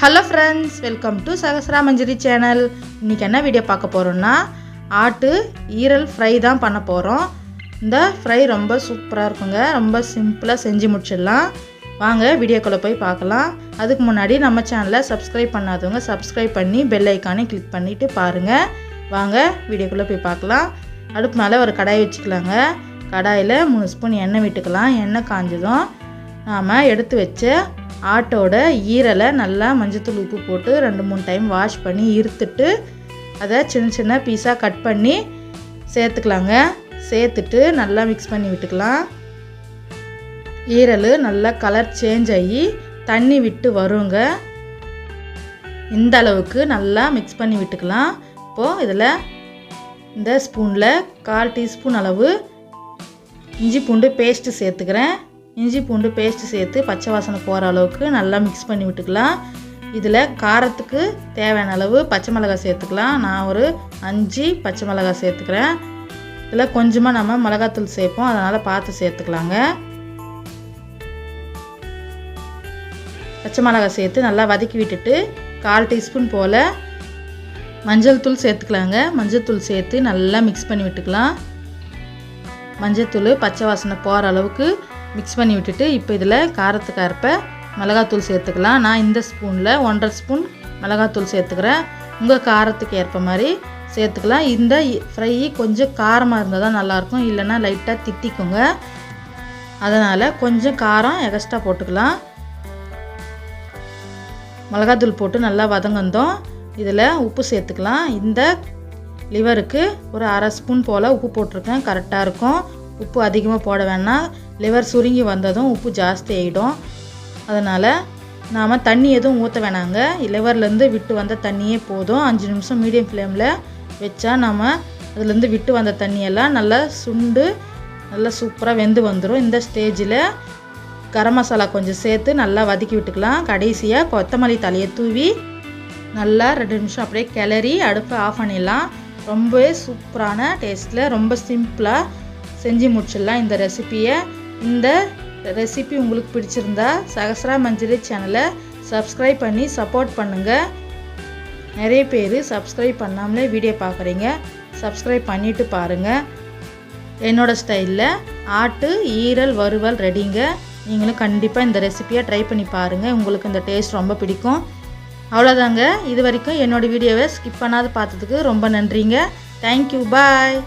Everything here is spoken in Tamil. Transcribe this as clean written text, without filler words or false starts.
Hello friends, welcome to Sahasra Manjari channel. இன்றைக்கி என்ன வீடியோ பார்க்க போகிறோன்னா ஆட்டு ஈரல் ஃப்ரை தான் பண்ண போகிறோம். இந்த ஃப்ரை ரொம்ப சூப்பராக இருக்குங்க. ரொம்ப சிம்பிளாக செஞ்சு முடிச்சிடலாம். வாங்க வீடியோக்குள்ளே போய் பார்க்கலாம். அதுக்கு முன்னாடி நம்ம சேனலை சப்ஸ்கிரைப் பண்ணாதவங்க சப்ஸ்கிரைப் பண்ணி பெல் ஐக்கானே கிளிக் பண்ணிவிட்டு பாருங்கள். வாங்க வீடியோக்குள்ளே போய் பார்க்கலாம். அடுப்பு மேலே ஒரு கடாய் வச்சுக்கலாங்க. கடாயில் 3 ஸ்பூன் எண்ணெய் விட்டுக்கலாம். எண்ணெய் காஞ்சதும் நாம் எடுத்து வச்ச ஆட்டோட ஈரலை நல்லா மஞ்சத்தூள் உப்பு போட்டு 2-3 டைம் வாஷ் பண்ணி இருத்துட்டு அதை சின்ன சின்ன பீஸாக கட் பண்ணி சேர்த்துக்கலாங்க. சேர்த்துட்டு நல்லா மிக்ஸ் பண்ணி விட்டுக்கலாம். ஈரல் நல்லா கலர் சேஞ்ச் ஆகி தண்ணி விட்டு வருங்க. இந்த அளவுக்கு நல்லா மிக்ஸ் பண்ணி விட்டுக்கலாம். இப்போது இதில் இந்த ஸ்பூனில் 1/4 டீஸ்பூன் அளவு இஞ்சி பூண்டு பேஸ்ட்டு சேர்த்துக்கிறேன். இஞ்சி பூண்டு பேஸ்ட்டு சேர்த்து பச்சை வாசனை போகிற அளவுக்கு நல்லா மிக்ஸ் பண்ணி விட்டுக்கலாம். இதில் காரத்துக்கு தேவையான அளவு பச்சை மிளகாய் சேர்த்துக்கலாம். நான் ஒரு 5 பச்சை மிளகாய் சேர்த்துக்கிறேன். இதில் கொஞ்சமாக நம்ம மிளகாத்தூள் சேர்ப்போம், அதனால் பார்த்து சேர்த்துக்கலாங்க. பச்சை மிளகாய் சேர்த்து நல்லா வதக்கி விட்டுட்டு 1/4 டீஸ்பூன் போல் மஞ்சள் தூள் சேர்த்துக்கலாங்க. மஞ்சள் தூள் சேர்த்து நல்லா மிக்ஸ் பண்ணி விட்டுக்கலாம். மஞ்சள் பச்சை வாசனை போகிற அளவுக்கு மிக்ஸ் பண்ணி விட்டுட்டு இப்போ இதில் காரத்துக்கு அரைப்ப மிளகாத்தூள் சேர்த்துக்கலாம். நான் இந்த ஸ்பூனில் 1.5 ஸ்பூன் மிளகாத்தூள் சேர்த்துக்கிறேன். உங்கள் காரத்துக்கு ஏற்ப மாதிரி சேர்த்துக்கலாம். இந்த ஃப்ரை கொஞ்சம் காரமாக இருந்தால் தான் நல்லாயிருக்கும், இல்லைன்னா லைட்டாக திட்டிக்குங்க. அதனால் கொஞ்சம் காரம் எக்ஸ்ட்ரா போட்டுக்கலாம். மிளகாத்தூள் போட்டு நல்லா வதங்கந்தோம். இதில் உப்பு சேர்த்துக்கலாம். இந்த லிவருக்கு ஒரு 1/2 ஸ்பூன் போல் உப்பு போட்டிருக்கேன், கரெக்டாக இருக்கும். உப்பு அதிகமாக போட வேணாம், லிவர் சுருங்கி வந்ததும் உப்பு ஜாஸ்தி ஆகிடும். அதனால் நாம் தண்ணி எதுவும் ஊற்ற வேணாங்க. லிவர்லேருந்து விட்டு வந்த தண்ணியே போதும். 5 நிமிஷம் மீடியம் ஃப்ளேமில் வச்சா நம்ம அதுலேருந்து விட்டு வந்த தண்ணியெல்லாம் நல்லா சுண்டு நல்லா சூப்பராக வெந்து வந்துடும். இந்த ஸ்டேஜில் கரம் மசாலா கொஞ்சம் சேர்த்து நல்லா வதக்கி விட்டுக்கலாம். கடைசியாக கொத்தமல்லி தலையை தூவி நல்லா 2 நிமிஷம் அப்படியே கிளறி அடுப்பை ஆஃப் பண்ணிடலாம். ரொம்பவே சூப்பரான டேஸ்ட்டில் ரொம்ப சிம்பிளாக செஞ்சு முடிச்சிடலாம் இந்த ரெசிப்பியை. இந்த ரெசிபி உங்களுக்கு பிடிச்சிருந்தா சகஸ்ரா மஞ்சரி சேனலை சப்ஸ்கிரைப் பண்ணி சப்போர்ட் பண்ணுங்கள். நிறைய பேர் சப்ஸ்கிரைப் பண்ணாமலே வீடியோ பார்க்குறீங்க, சப்ஸ்கிரைப் பண்ணிவிட்டு பாருங்கள். என்னோடய ஸ்டைலில் ஆட்டு ஈரல் வறுவல் ரெடிங்க. நீங்களும் கண்டிப்பாக இந்த ரெசிப்பியை ட்ரை பண்ணி பாருங்கள். உங்களுக்கு இந்த டேஸ்ட் ரொம்ப பிடிக்கும். அவ்வளோதாங்க. இது வரைக்கும் என்னோடய வீடியோவை ஸ்கிப் பண்ணாத பார்த்ததுக்கு ரொம்ப நன்றிங்க. தேங்க்யூ, பாய்.